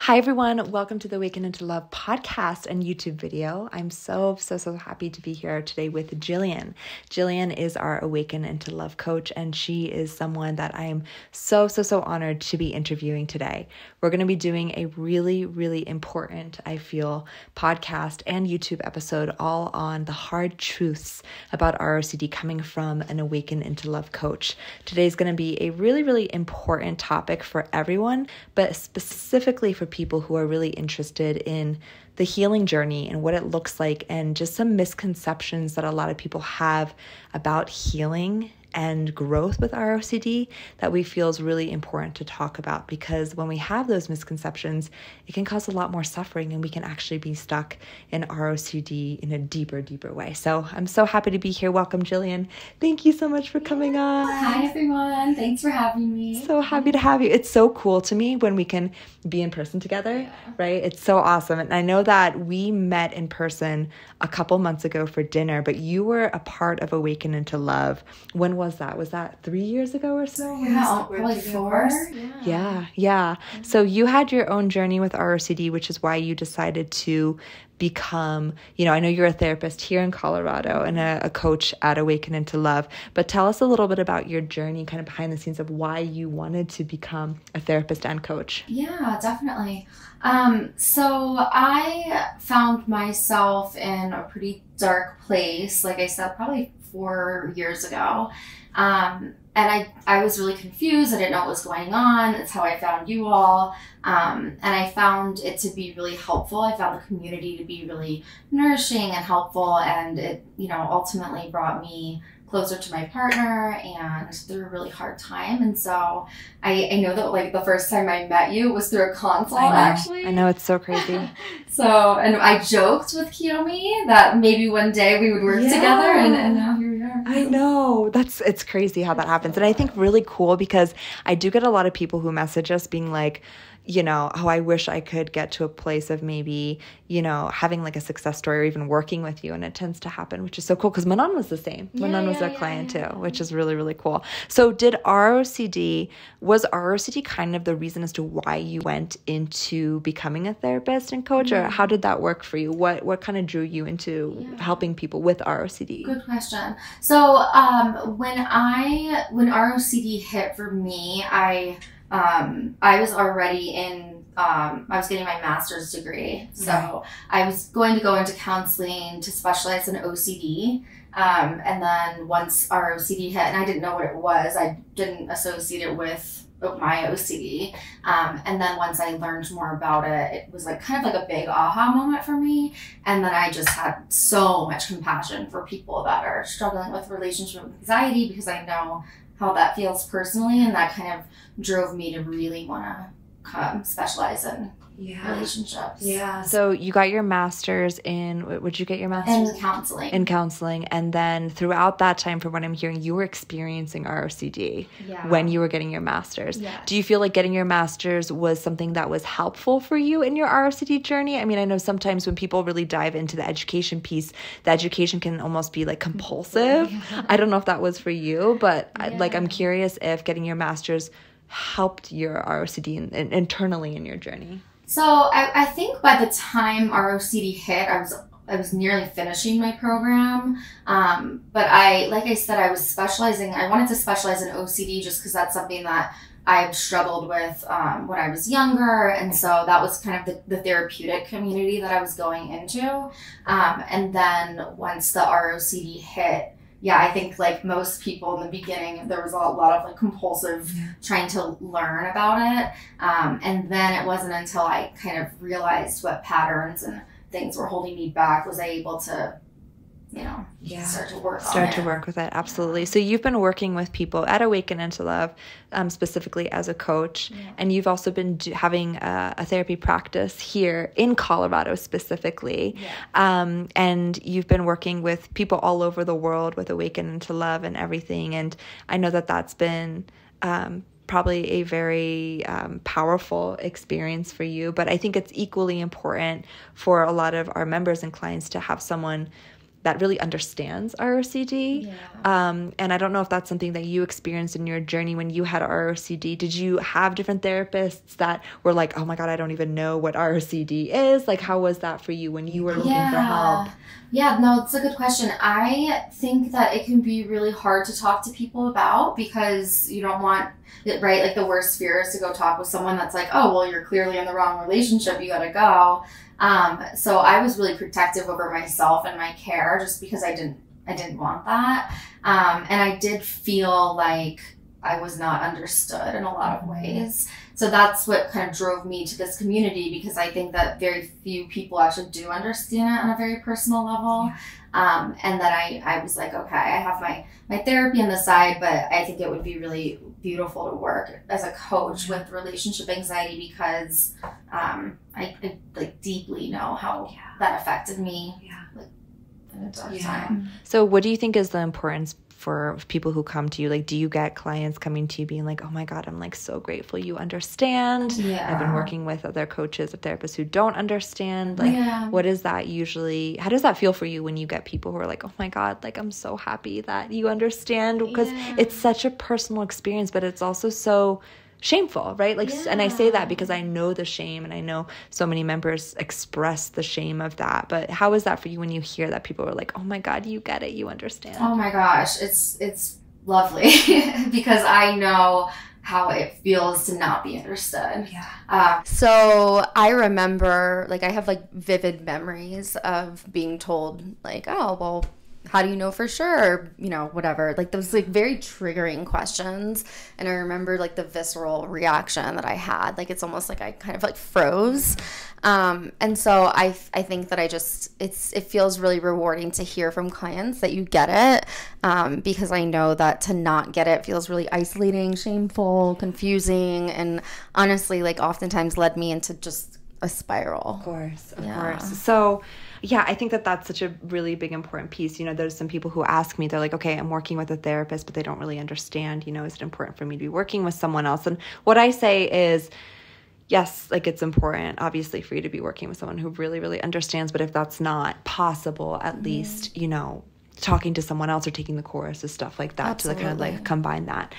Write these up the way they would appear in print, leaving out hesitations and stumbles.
Hi, everyone. Welcome to the Awaken into Love podcast and YouTube video. I'm so happy to be here today with Jillian. Jillian is our Awaken into Love coach, and she is someone that I'm so honored to be interviewing today. We're going to be doing a really important, I feel, podcast and YouTube episode all on the hard truths about ROCD coming from an Awaken into Love coach. Today's going to be a really important topic for everyone, but specifically for people who are really interested in the healing journey and what it looks like, and just some misconceptions that a lot of people have about healing and growth with ROCD that we feel is really important to talk about, because when we have those misconceptions, it can cause a lot more suffering and we can actually be stuck in ROCD in a deeper way. So I'm so happy to be here. Welcome, Jillian. Thank you so much for coming on. Hi, everyone. Thanks for having me. So happy to have you. It's so cool to me when we can be in person together, right? It's so awesome. And I know that we met in person a couple months ago for dinner, but you were a part of Awaken into Love. When was that? Was that 3 years ago or so? Yeah, probably 4. Yeah. So you had your own journey with ROCD, which is why you decided to become, I know you're a therapist here in Colorado and a coach at Awaken into Love, but tell us a little bit about your journey, kind of behind the scenes of why you wanted to become a therapist and coach. Yeah, definitely. So I found myself in a pretty dark place, like I said, probably 4 years ago. And I was really confused. I didn't know what was going on. That's how I found you all. And I found it to be really helpful. I found the community to be really nourishing and helpful. And it, ultimately brought me closer to my partner and through a really hard time. And so I know that like the first time I met you was through a consult, actually. I know, it's so crazy. And I joked with Kiyomi that maybe one day we would work together, and now here we are. I know. It's crazy how that happens. And I think really cool, because I do get a lot of people who message us being like, I wish I could get to a place of maybe, having like a success story or even working with you. And it tends to happen, which is so cool, because Manon was the same. Manon was our client too, which is really cool. So was ROCD kind of the reason as to why you went into becoming a therapist and coach, or how did that work for you? What kind of drew you into helping people with ROCD? Good question. So when ROCD hit for me, I was already I was getting my master's degree. So I was going to go into counseling to specialize in OCD. And then once ROCD hit, and I didn't know what it was, I didn't associate it with my OCD. And then once I learned more about it, it was like kind of like a big aha moment for me. And then I just had so much compassion for people that are struggling with relationship anxiety, because I know how that feels personally, and that kind of drove me to really want to specialize in relationships. Yeah. So you got your master's would you get your master's? In counseling. And then throughout that time, from what I'm hearing, you were experiencing ROCD when you were getting your master's. Yeah. Do you feel like getting your master's was something that was helpful for you in your ROCD journey? I mean, I know sometimes when people really dive into the education piece, the education can almost be like compulsive. I don't know if that was for you, but I'm curious if getting your master's helped your ROCD internally in your journey. So I think by the time ROCD hit, I was nearly finishing my program. But like I said, I wanted to specialize in OCD just because that's something that I've struggled with when I was younger. And so that was kind of the therapeutic community that I was going into. And then once the ROCD hit, I think like most people in the beginning, there was a lot of like compulsive trying to learn about it. And then it wasn't until I kind of realized what patterns and things were holding me back was I able to, start to work with it. Absolutely. So you've been working with people at Awaken into Love, specifically as a coach, and you've also been having a therapy practice here in Colorado specifically. And you've been working with people all over the world with Awaken into Love and everything. And I know that that's been probably a very powerful experience for you, but I think it's equally important for a lot of our members and clients to have someone that really understands ROCD. Yeah. And I don't know if that's something that you experienced in your journey when you had ROCD. Did you have different therapists that were like, oh my God, I don't even know what ROCD is? Like, how was that for you when you were looking for help? Yeah, no, it's a good question. I think that it can be really hard to talk to people about because you don't want it, right? Like the worst fear is to go talk with someone that's like, oh, well, you're clearly in the wrong relationship. You got to go. So I was really protective over myself and my care just because I didn't want that. And I did feel like I was not understood in a lot of ways. So that's what kind of drove me to this community, because I think that very few people actually do understand it on a very personal level. And that I was like, okay, I have my therapy on the side, but I think it would be really beautiful to work as a coach with relationship anxiety because I like deeply know how that affected me like in a dark time. So what do you think is the importance for people who come to you? Like, do you get clients coming to you being like, oh my God, I'm like so grateful you understand. I've been working with other coaches or therapists who don't understand. Like, what is that usually? How does that feel for you when you get people who are like, oh my God, like I'm so happy that you understand? Because it's such a personal experience, but it's also so shameful, right? Like, and I say that because I know the shame, and I know so many members express the shame of that. But how is that for you when you hear that people are like, oh my God, you get it, you understand? Oh my gosh, it's lovely because I know how it feels to not be understood. So I remember, like, I have like vivid memories of being told like, oh, well, how do you know for sure? Or, you know, whatever. Like those like very triggering questions. And I remember like the visceral reaction that I had. Like it's almost like I kind of like froze. And so I think that it feels really rewarding to hear from clients that you get it. Because I know that to not get it feels really isolating, shameful, confusing, and honestly like oftentimes led me into just a spiral. Of course. So yeah, I think that that's such a really big important piece. You know, there's some people who ask me, they're like, okay, I'm working with a therapist, but they don't really understand, you know, is it important for me to be working with someone else? And what I say is, yes, like it's important, obviously, for you to be working with someone who really, really understands. But if that's not possible, at least, you know, talking to someone else or taking the courses, stuff like that, to kind of like combine that.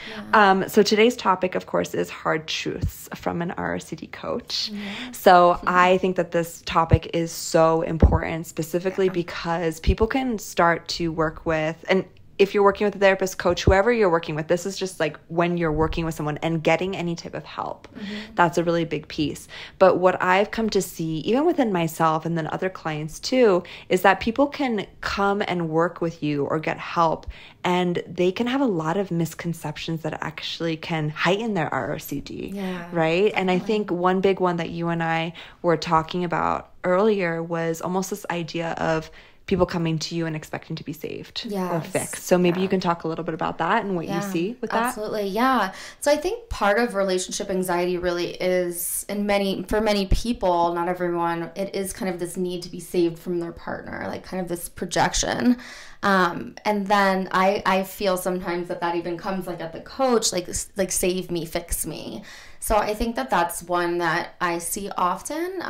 So today's topic, of course, is hard truths from an ROCD coach. So I think that this topic is so important, specifically because people can start to work with, and if you're working with a therapist, coach, whoever you're working with, this is just like when you're working with someone and getting any type of help. That's a really big piece. But what I've come to see, even within myself and then other clients too, is that people can come and work with you or get help, and they can have a lot of misconceptions that actually can heighten their ROCD, right? And I think one big one that you and I were talking about earlier was almost this idea of people coming to you and expecting to be saved or fixed. So maybe you can talk a little bit about that and what you see with that. Absolutely, yeah. So I think part of relationship anxiety really is, for many people, not everyone, it is kind of this need to be saved from their partner, like kind of this projection. And then I feel sometimes that even comes like at the coach, like save me, fix me. So I think that that's one that I see often.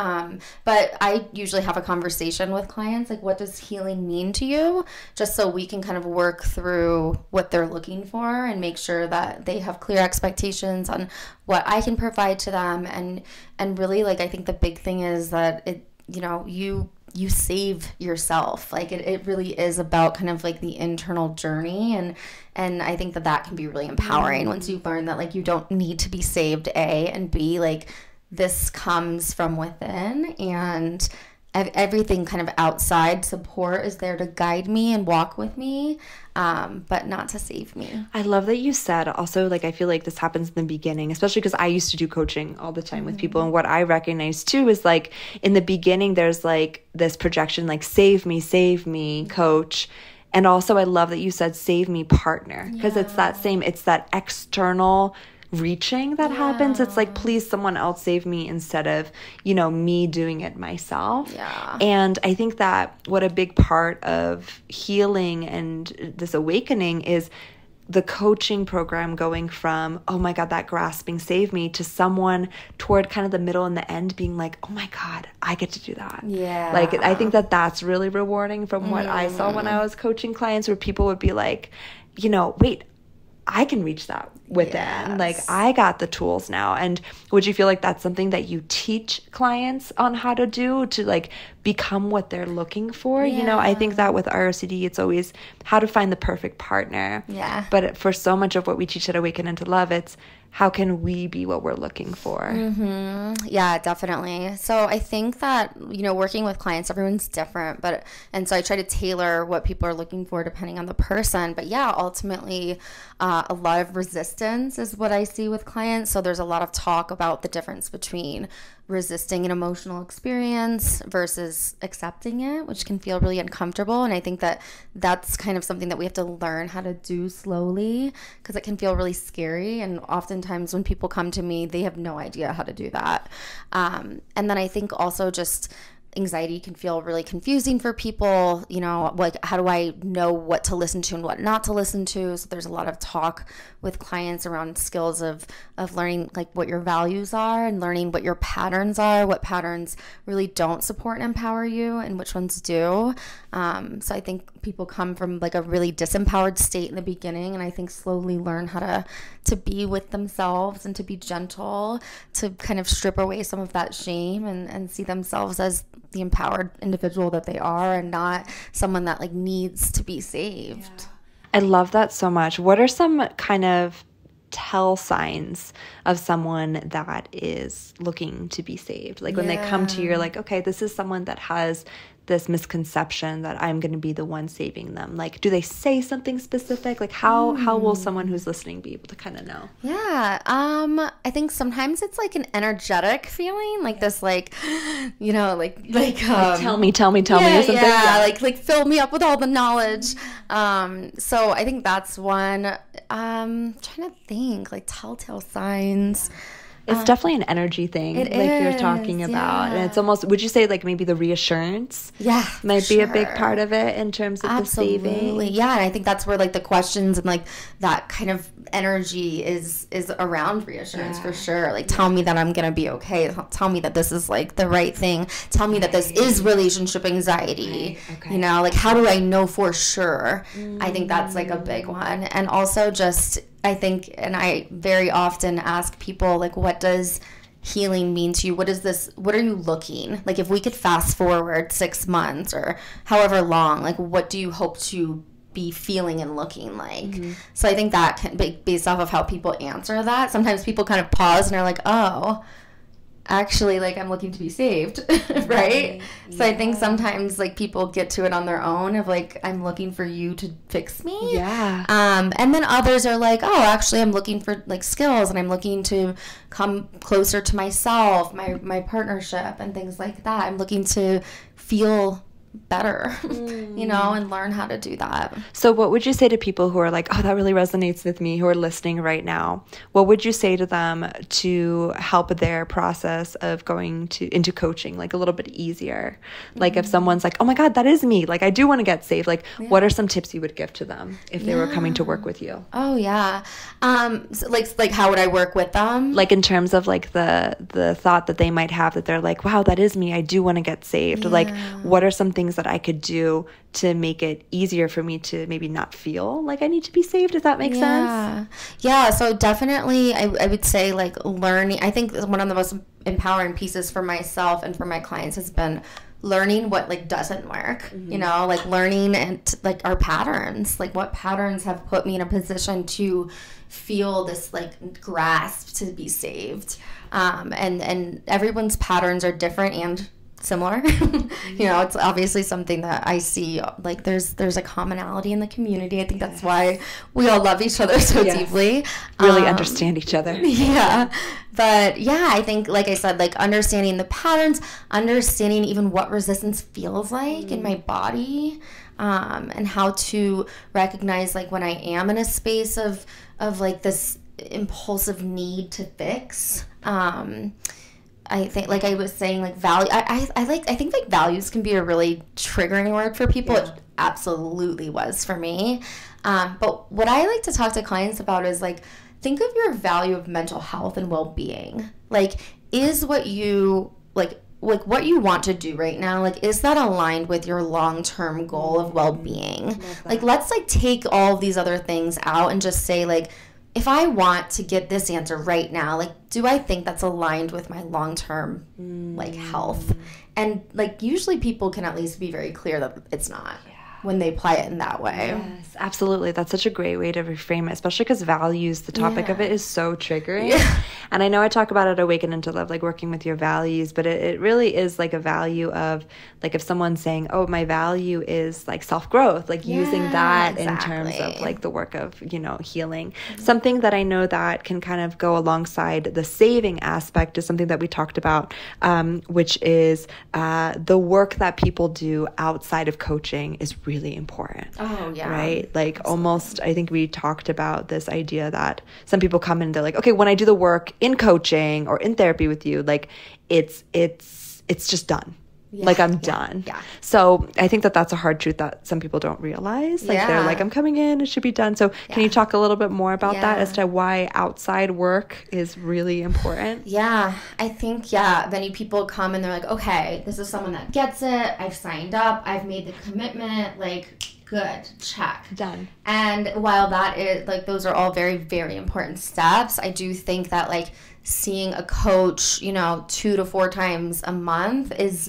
But I usually have a conversation with clients, like, what does healing mean to you? Just so we can kind of work through what they're looking for and make sure that they have clear expectations on what I can provide to them. And really, like, I think the big thing is that you save yourself. Like it really is about kind of like the internal journey, and I think that can be really empowering once you learn that like you don't need to be saved, A, and B, like this comes from within, and everything kind of outside support is there to guide me and walk with me, but not to save me. I love that you said also, like, I feel like this happens in the beginning, especially because I used to do coaching all the time with people. And what I recognize too is like in the beginning, there's like this projection, like save me, coach. And also I love that you said save me, partner, because it's that external reaching that happens. It's like, please, someone else save me instead of, me doing it myself. And I think that what a big part of healing and this awakening is the coaching program going from, oh my God, that grasping saved me, to someone toward kind of the middle and the end being like, oh my God, I get to do that. Yeah. Like, I think that that's really rewarding from what I saw when I was coaching clients, where people would be like, you know, wait, I can reach that within. Yes. Like, I got the tools now. And would you feel like that's something that you teach clients on how to do, to like become what they're looking for? Yeah. You know, I think that with ROCD, it's always how to find the perfect partner. Yeah. But for so much of what we teach at Awaken into Love, it's how can we be what we're looking for? Mm-hmm. Yeah, definitely. So I think that, you know, working with clients, everyone's different, and so I try to tailor what people are looking for depending on the person. But yeah, ultimately, a lot of resistance is what I see with clients. So there's a lot of talk about the difference between resisting an emotional experience versus accepting it, which can feel really uncomfortable. And I think that that's kind of something that we have to learn how to do slowly, because it can feel really scary. And oftentimes when people come to me, they have no idea how to do that. And then I think also just anxiety can feel really confusing for people, you know, like how do I know what to listen to and what not to listen to? So there's a lot of talk with clients around skills of learning like what your values are and learning what your patterns are, what patterns really don't support and empower you and which ones do. So I think people come from like a really disempowered state in the beginning, and I think slowly learn how to be with themselves and to be gentle, to kind of strip away some of that shame and see themselves as the empowered individual that they are, and not someone that like needs to be saved. Yeah. I love that so much. What are some kind of tell signs of someone that is looking to be saved? Like when they come to you, you're like, okay, this is someone that has this misconception that I'm going to be the one saving them. Like, do they say something specific? Like how will someone who's listening be able to kind of know? Yeah. I think sometimes it's like an energetic feeling, like this, like, you know, like tell me or something. Yeah. Like fill me up with all the knowledge. So I think that's one. Trying to think, like telltale signs. It's definitely an energy thing, like you're talking about. And it's almost, would you say like maybe the reassurance might be a big part of it in terms of the saving? Yeah, and I think that's where like the questions and like that kind of energy is around reassurance for sure. Like tell me that I'm going to be okay. Tell me that this is like the right thing. Tell me that this is relationship anxiety. Okay. You know, like how do I know for sure? I think that's like a big one. And also just, I think, and I very often ask people, like, what does healing mean to you? What is this? What are you looking? Like, if we could fast forward 6 months or however long, like, what do you hope to be feeling and looking like? Mm-hmm. So I think that can be based off of how people answer that. Sometimes people kind of pause and are like, oh, actually, like, I'm looking to be saved, right? So I think sometimes, like, people get to it on their own of, like, I'm looking for you to fix me. Yeah. And then others are like, oh, actually, I'm looking for, like, skills, and I'm looking to come closer to myself, my partnership, and things like that. I'm looking to feel better, you know, and learn how to do that. So what would you say to people who are like, oh, that really resonates with me, who are listening right now? What would you say to them to help their process of going into coaching like a little bit easier? Like if someone's like, oh my God, that is me, like I do want to get saved, like what are some tips you would give to them if they were coming to work with you? Oh yeah. So like how would I work with them? Like in terms of like the thought that they might have that they're like, wow, that is me, I do want to get saved. Like what are some things that I could do to make it easier for me to maybe not feel like I need to be saved, if that makes sense? Yeah, so definitely I would say like learning. I think one of the most empowering pieces for myself and for my clients has been learning what like doesn't work, you know, like learning and like our patterns, like what patterns have put me in a position to feel this like grasp to be saved. And everyone's patterns are different and similar. You know, it's obviously something that I see like there's a commonality in the community. I think that's why we all love each other so deeply. Really understand each other. Yeah. But yeah, I think like I said, like understanding the patterns, understanding even what resistance feels like in my body, and how to recognize like when I am in a space of like this impulsive need to fix. I think, like I was saying, like value. I think like values can be a really triggering word for people. absolutely was for me. But what I like to talk to clients about is like, think of your value of mental health and well-being. Like, is what you like what you want to do right now, like, is that aligned with your long-term goal of well-being? Like, let's like take all of these other things out and just say, like, if I want to get this answer right now, like, do I think that's aligned with my long-term like health? And like, usually people can at least be very clear that it's not. When they apply it in that way. Yes, absolutely. That's such a great way to reframe it, especially because values, the topic of it is so triggering. And I know I talk about it, Awaken into Love, like working with your values, but it really is like a value of, like, if someone's saying, oh, my value is like self-growth, like using that in terms of like the work of, you know, healing. Something that I know that can kind of go alongside the saving aspect is something that we talked about, which is the work that people do outside of coaching is really important. Oh, yeah. Right? Like, almost, I think we talked about this idea that some people come in and they're like, okay, when I do the work in coaching or in therapy with you, like, it's just done. Like, I'm done. So I think that that's a hard truth that some people don't realize. Like, they're like, I'm coming in, it should be done. So can you talk a little bit more about that as to why outside work is really important? Yeah, I think, many people come and they're like, okay, this is someone that gets it. I've signed up. I've made the commitment. Like, good, check. Done. And while that is, like, those are all very, very important steps, I do think that, like, seeing a coach, you know, 2 to 4 times a month is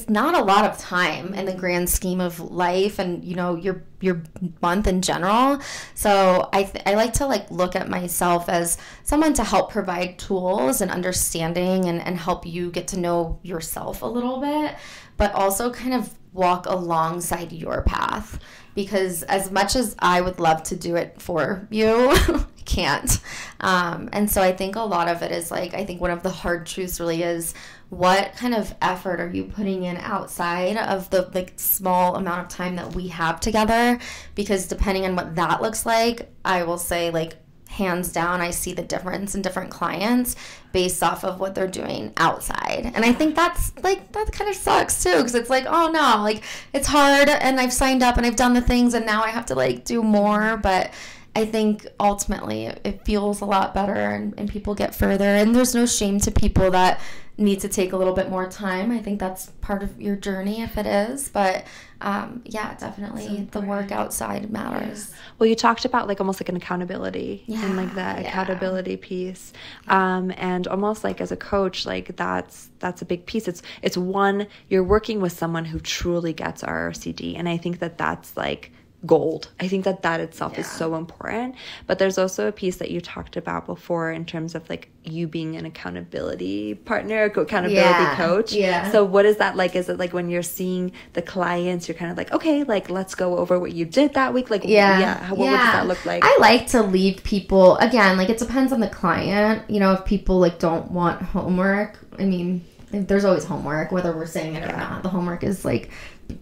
not a lot of time in the grand scheme of life and, you know, your month in general. So I like to, like, look at myself as someone to help provide tools and understanding and help you get to know yourself a little bit, but also kind of walk alongside your path. Because as much as I would love to do it for you, I can't. And so I think a lot of it is, like, I think one of the hard truths really is, what kind of effort are you putting in outside of the, like, small amount of time that we have together? Because depending on what that looks like, I will say, like, hands down, I see the difference in different clients based off of what they're doing outside. And I think that's, like, that kind of sucks too, because it's like, oh no, like, it's hard and I've signed up and I've done the things and now I have to, like, do more. But I think ultimately it feels a lot better and people get further, and there's no shame to people that need to take a little bit more time. I think that's part of your journey if it is, but definitely the work outside matters. Well, you talked about, like, almost like an accountability and, like, that accountability piece, and almost like as a coach, like, that's a big piece. It's one, you're working with someone who truly gets ROCD, and I think that that's, like, gold. I think that itself is so important. But there's also a piece that you talked about before in terms of, like, you being an accountability partner, accountability coach. So what is that like? Is it like when you're seeing the clients, you're kind of like, okay, like, let's go over what you did that week? Like, what does that look like? I like to leave people, again, like, it depends on the client. You know, if people, like, don't want homework, I mean, there's always homework, whether we're saying it or not. The homework is, like,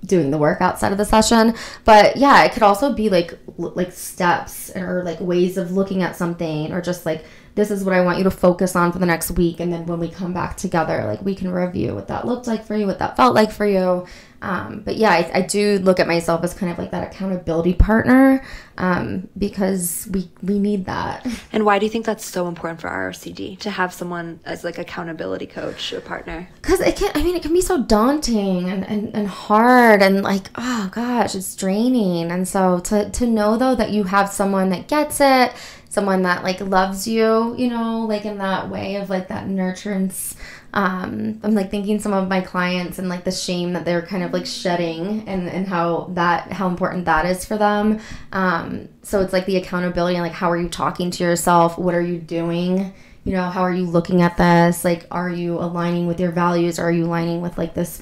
doing the work outside of the session. But yeah, it could also be like steps or, like, ways of looking at something, or just, like, this is what I want you to focus on for the next week, and then when we come back together, like, we can review what that looked like for you, what that felt like for you. But yeah, I do look at myself as kind of like that accountability partner, because we need that. And why do you think that's so important for ROCD to have someone as, like, accountability coach or partner? Because it can be so daunting and hard, and, like, oh gosh, it's draining. And so to know, though, that you have someone that gets it, someone that, like, loves you, you know, like, in that way of, like, that nurturance. I'm, like, thinking some of my clients and, like, the shame that they're kind of, like, shedding, and how important that is for them. So it's, like, the accountability and, like, how are you talking to yourself? What are you doing? You know, how are you looking at this? Like, are you aligning with your values? Are you aligning with, like, this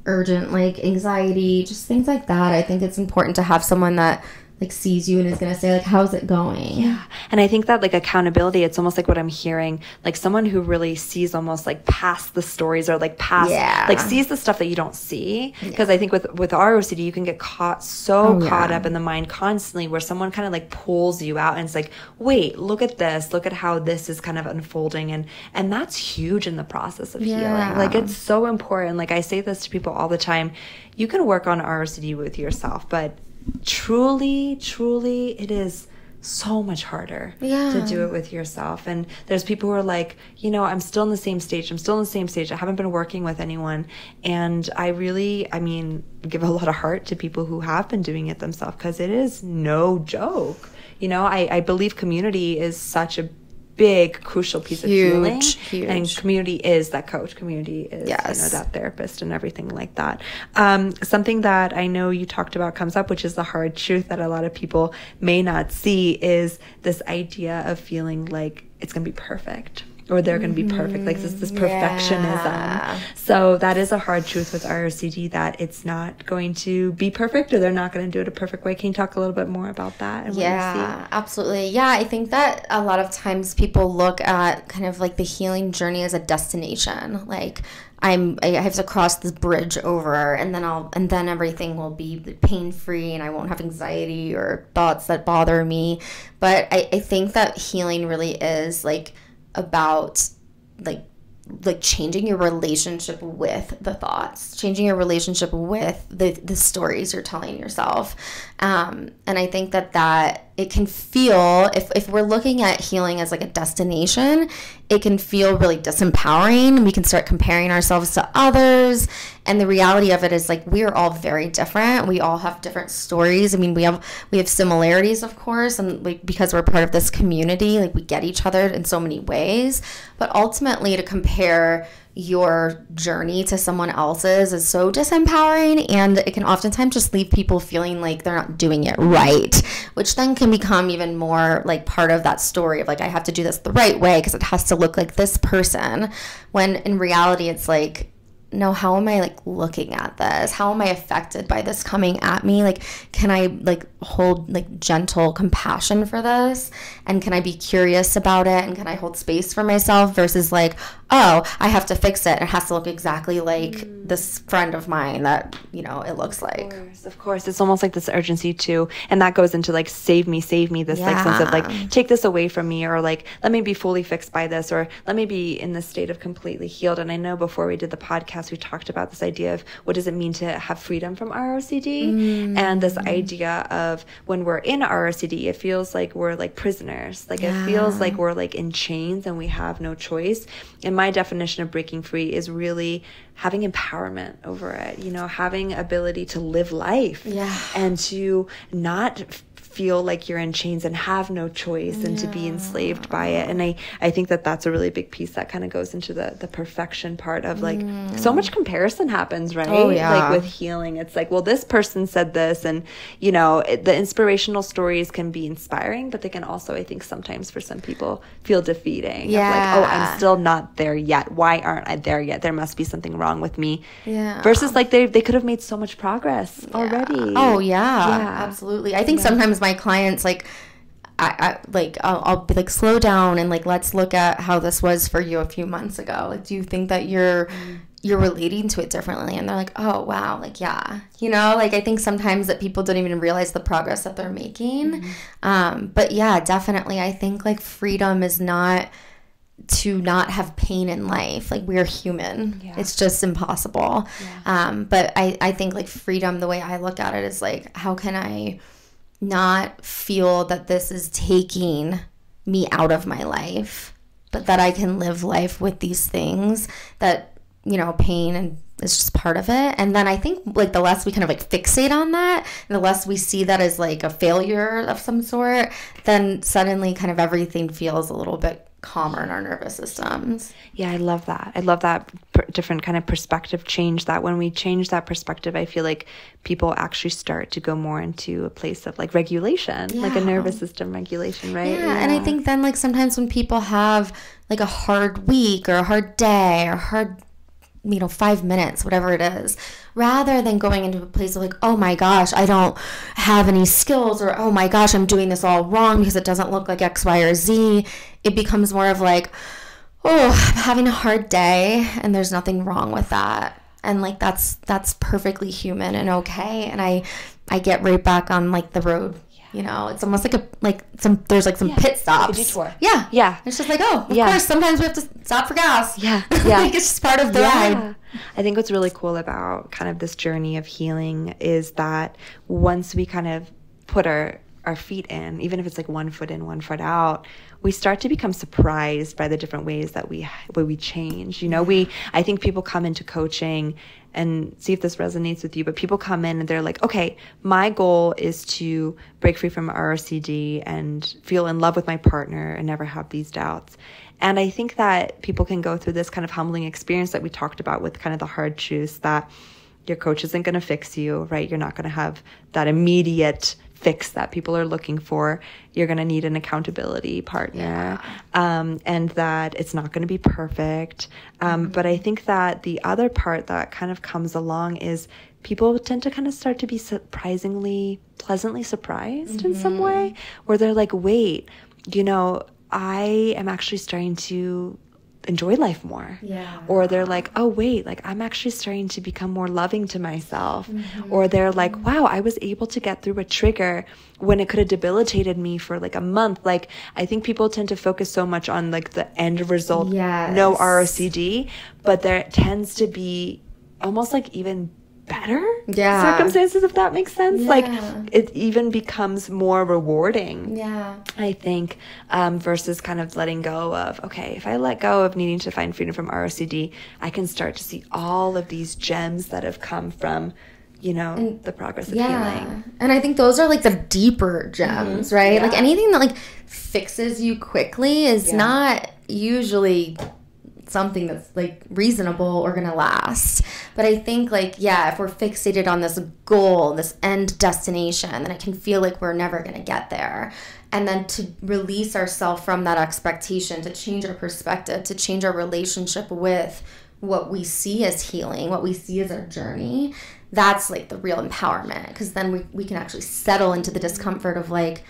urgent, like, anxiety? Just things like that. I think it's important to have someone that, like, sees you and is going to say, like, how's it going? Yeah. And I think that, like, accountability, it's almost like what I'm hearing, like, someone who really sees almost, like, past the stories, or, like, past, like, sees the stuff that you don't see. Because I think with ROCD, you can get caught up in the mind constantly, where someone kind of, like, pulls you out and it's like, wait, look at this, look at how this is kind of unfolding. And that's huge in the process of healing. Like, it's so important. Like, I say this to people all the time. You can work on ROCD with yourself, but truly, it is so much harder to do it with yourself. And there's people who are like, I'm still in the same stage. I haven't been working with anyone. And I mean, give a lot of heart to people who have been doing it themselves, because it is no joke. I believe community is such a big, crucial piece of healing. And community is that coach. Community is that therapist and everything like that. Something that I know you talked about comes up, which is the hard truth that a lot of people may not see, is this idea of feeling like it's going to be perfect, or they're going to be perfect. Like this perfectionism. So that is a hard truth with ROCD, that it's not going to be perfect, or they're not going to do it a perfect way. Can you talk a little bit more about that? And what you see? Absolutely. Yeah, I think that a lot of times people look at kind of like the healing journey as a destination. Like, I have to cross this bridge over, and then everything will be pain free, and I won't have anxiety or thoughts that bother me. But I think that healing really is like about like changing your relationship with the thoughts, changing your relationship with the stories you're telling yourself. And I think that it can feel, if we're looking at healing as like a destination, it can feel really disempowering. We can start comparing ourselves to others. And the reality of it is, like, we are all very different. We all have different stories. I mean, we have similarities, of course, and like, because we're part of this community, like, we get each other in so many ways. But ultimately, to compare your journey to someone else's is so disempowering, and it can oftentimes just leave people feeling like they're not doing it right, which then can become even more like part of that story of like, I have to do this the right way because it has to look like this person, when in reality it's like, no, how am I like looking at this? How am I affected by this coming at me? Like, can I like hold like gentle compassion for this? And can I be curious about it? And can I hold space for myself versus like, oh, I have to fix it. It has to look exactly like this friend of mine that, it looks like. Of course. It's almost like this urgency too. And that goes into like, save me, this like sense of like, take this away from me, or like, let me be fully fixed by this, or let me be in this state of completely healed. And I know before we did the podcast, we talked about this idea of what does it mean to have freedom from ROCD, and this idea of when we're in ROCD, it feels like we're like prisoners. Like, it feels like we're like in chains and we have no choice. And my definition of breaking free is really having empowerment over it, having ability to live life and to not feel like you're in chains and have no choice and to be enslaved by it. And I think that that's a really big piece that kind of goes into the perfection part of like, so much comparison happens, right? Like with healing, it's like, well, this person said this, and the inspirational stories can be inspiring, but they can also, I think sometimes for some people, feel defeating. Of like, oh, I'm still not there yet. Why aren't I there yet? There must be something wrong with me. Versus like they could have made so much progress already. Oh yeah, absolutely. I think sometimes my clients, like, I'll be like, slow down and like, let's look at how this was for you a few months ago. Like, do you think that you're relating to it differently? And they're like, oh wow, like, yeah, like, I think sometimes that people don't even realize the progress that they're making. But yeah, definitely, I think like freedom is not to not have pain in life. Like, we're human. It's just impossible. But I think like freedom, the way I look at it is like, how can I not feel that this is taking me out of my life, but that I can live life with these things that, pain and is just part of it. And then I think like the less we kind of like fixate on that, and the less we see that as like a failure of some sort, then suddenly kind of everything feels a little bit calmer in our nervous systems. Yeah, I love that. I love that different kind of perspective change, that when we change that perspective, I feel like people actually start to go more into a place of like regulation, like a nervous system regulation, right? And I think then like sometimes when people have like a hard week or a hard day or hard 5 minutes, whatever it is, rather than going into a place of like, oh my gosh, I don't have any skills, or oh my gosh, I'm doing this all wrong because it doesn't look like X, Y, or Z, it becomes more of like, oh, I'm having a hard day, and there's nothing wrong with that. And like, that's perfectly human and okay. And I get right back on like the road, You know, it's almost there's some pit stops. Like a detour. Yeah. Yeah. It's just like, of course, sometimes we have to stop for gas. Yeah. Yeah. Like, it's just part of the ride. I think what's really cool about kind of this journey of healing is that once we kind of put our feet in, even if it's like 1 foot in, 1 foot out, we start to become surprised by the different ways that we change. You know, I think people come into coaching, and see if this resonates with you, but people come in and they're like, okay, my goal is to break free from ROCD and feel in love with my partner and never have these doubts. And I think that people can go through this kind of humbling experience that we talked about with kind of the hard truths that your coach isn't going to fix you, right? You're not going to have that immediate fix that people are looking for. You're going to need an accountability partner, and that it's not going to be perfect. But I think that the other part that kind of comes along is people tend to kind of start to be surprisingly, pleasantly surprised in some way, where they're like, wait, you know, I am actually starting to enjoy life more. Or they're like, oh wait, like I'm actually starting to become more loving to myself. Or they're like, wow, I was able to get through a trigger when it could have debilitated me for like a month. Like, I think people tend to focus so much on like the end result, no ROCD, but there tends to be almost like even better circumstances, if that makes sense. Like, it even becomes more rewarding, I think, versus kind of letting go of, okay, if I let go of needing to find freedom from ROCD, I can start to see all of these gems that have come from, you know, the progress of healing. And I think those are like the deeper gems, right? Like anything that like fixes you quickly is not usually something that's like reasonable or gonna last. But I think like, if we're fixated on this goal, this end destination, then it can feel like we're never gonna get there. And then to release ourselves from that expectation, to change our perspective, to change our relationship with what we see as healing, what we see as our journey, that's like the real empowerment. Because then we can actually settle into the discomfort of like,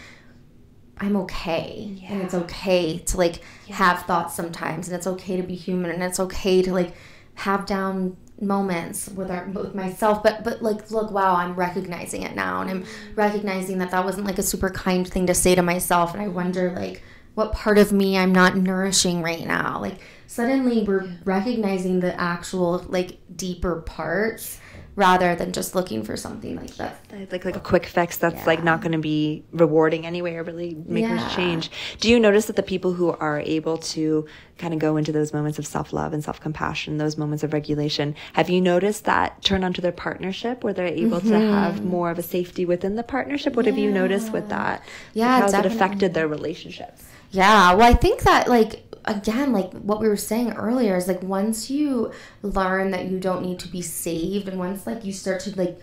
I'm okay, and it's okay to like have thoughts sometimes, and it's okay to be human, and it's okay to like have down moments with myself, but like, look, wow, I'm recognizing it now, and I'm recognizing that wasn't like a super kind thing to say to myself, and I wonder like what part of me I'm not nourishing right now. Like, suddenly we're recognizing the actual like deeper parts, rather than just looking for something like that. Like a quick fix that's like not going to be rewarding anyway or really make a change. Do you notice that the people who are able to kind of go into those moments of self-love and self-compassion, those moments of regulation, have you noticed that turn onto their partnership where they're able to have more of a safety within the partnership? What have you noticed with that? Yeah, how has it affected their relationships? Yeah, well, I think that like, again, like what we were saying earlier is like, once you learn that you don't need to be saved, and once like you start to like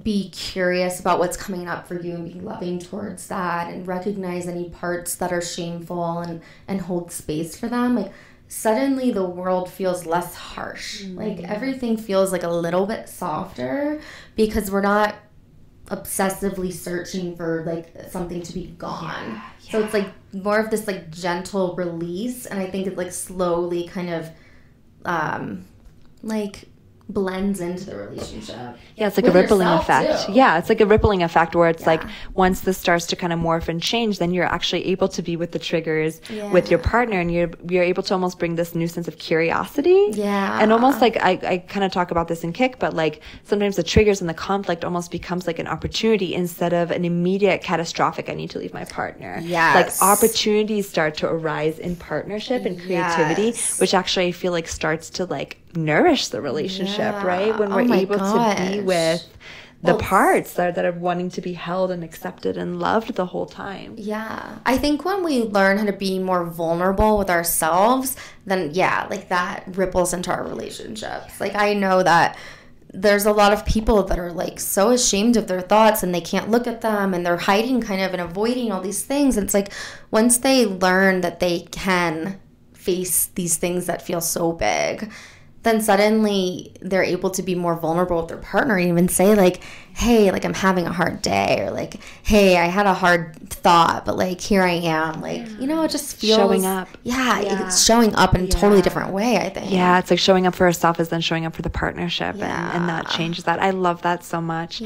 be curious about what's coming up for you and be loving towards that and recognize any parts that are shameful and hold space for them, like suddenly the world feels less harsh. Like everything feels like a little bit softer because we're not obsessively searching for like something to be gone. So it's like more of this like gentle release, and I think it like slowly kind of like blends into the relationship. Yeah, it's like a rippling effect. Too. Yeah, it's like a rippling effect where it's like once this starts to kind of morph and change, then you're actually able to be with the triggers with your partner, and you're able to almost bring this new sense of curiosity. Yeah. And almost like I kind of talk about this in Kick, but like sometimes the triggers and the conflict almost becomes like an opportunity instead of an immediate catastrophic, I need to leave my partner. Yes. Like opportunities start to arise in partnership and creativity, which actually I feel like starts to like nourish the relationship, right? When we're able to be with the parts that are wanting to be held and accepted and loved the whole time. Yeah. I think when we learn how to be more vulnerable with ourselves, then like that ripples into our relationships. Like I know that there's a lot of people that are like so ashamed of their thoughts and they can't look at them, and they're hiding kind of and avoiding all these things. And it's like once they learn that they can face these things that feel so big, then suddenly they're able to be more vulnerable with their partner and even say like, hey, like I'm having a hard day, or like, hey, I had a hard thought, but like here I am, like, you know, it just feels showing up. It's showing up in a totally different way, I think. Yeah, it's like showing up for herself is then showing up for the partnership, and that changes that. I love that so much.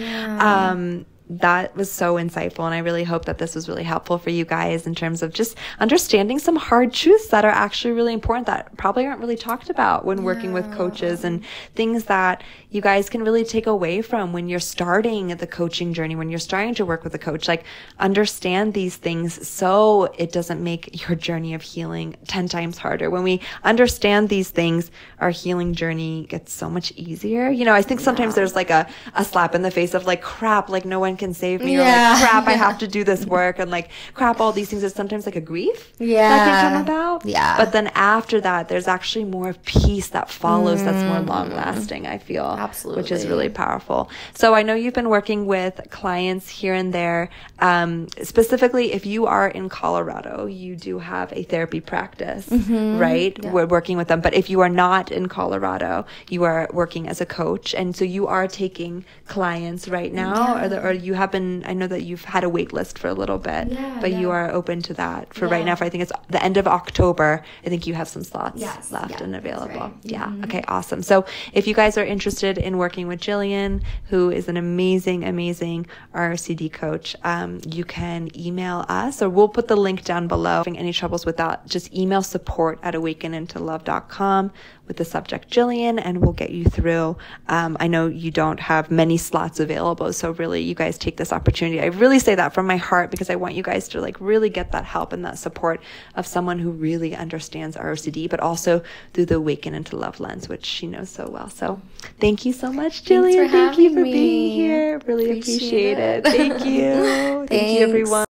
that was so insightful. And I really hope that this was really helpful for you guys in terms of just understanding some hard truths that are actually really important that probably aren't really talked about when working with coaches, and things that you guys can really take away from when you're starting the coaching journey, when you're starting to work with a coach. Like, understand these things so it doesn't make your journey of healing 10 times harder. When we understand these things, our healing journey gets so much easier. You know, I think sometimes there's like a slap in the face of like, crap, like no one can save me, or like, crap, I have to do this work, and like, crap, all these things. Is sometimes like a grief that can come about. But then after that, there's actually more of peace that follows that's more long lasting, I feel. Absolutely. Which is really powerful. So I know you've been working with clients here and there. Specifically, if you are in Colorado, you do have a therapy practice, right? We're working with them. But if you are not in Colorado, you are working as a coach. And so you are taking clients right now, or you have been, I know that you've had a wait list for a little bit, but you are open to that for right now. For I think it's the end of October. I think you have some slots left and available. Right. Okay, awesome. So if you guys are interested in working with Jillian, who is an amazing, amazing ROCD coach, you can email us, or we'll put the link down below. If you're having any troubles with that, just email support@awakenintolove.com with the subject Jillian, and we'll get you through. I know you don't have many slots available, so really you guys take this opportunity. I really say that from my heart, because I want you guys to like really get that help and that support of someone who really understands ROCD, but also through the Awaken into Love lens, which she knows so well. So thank you so much, Jillian. Thank you for being here. Really appreciate it. Thank you. Thank you, everyone.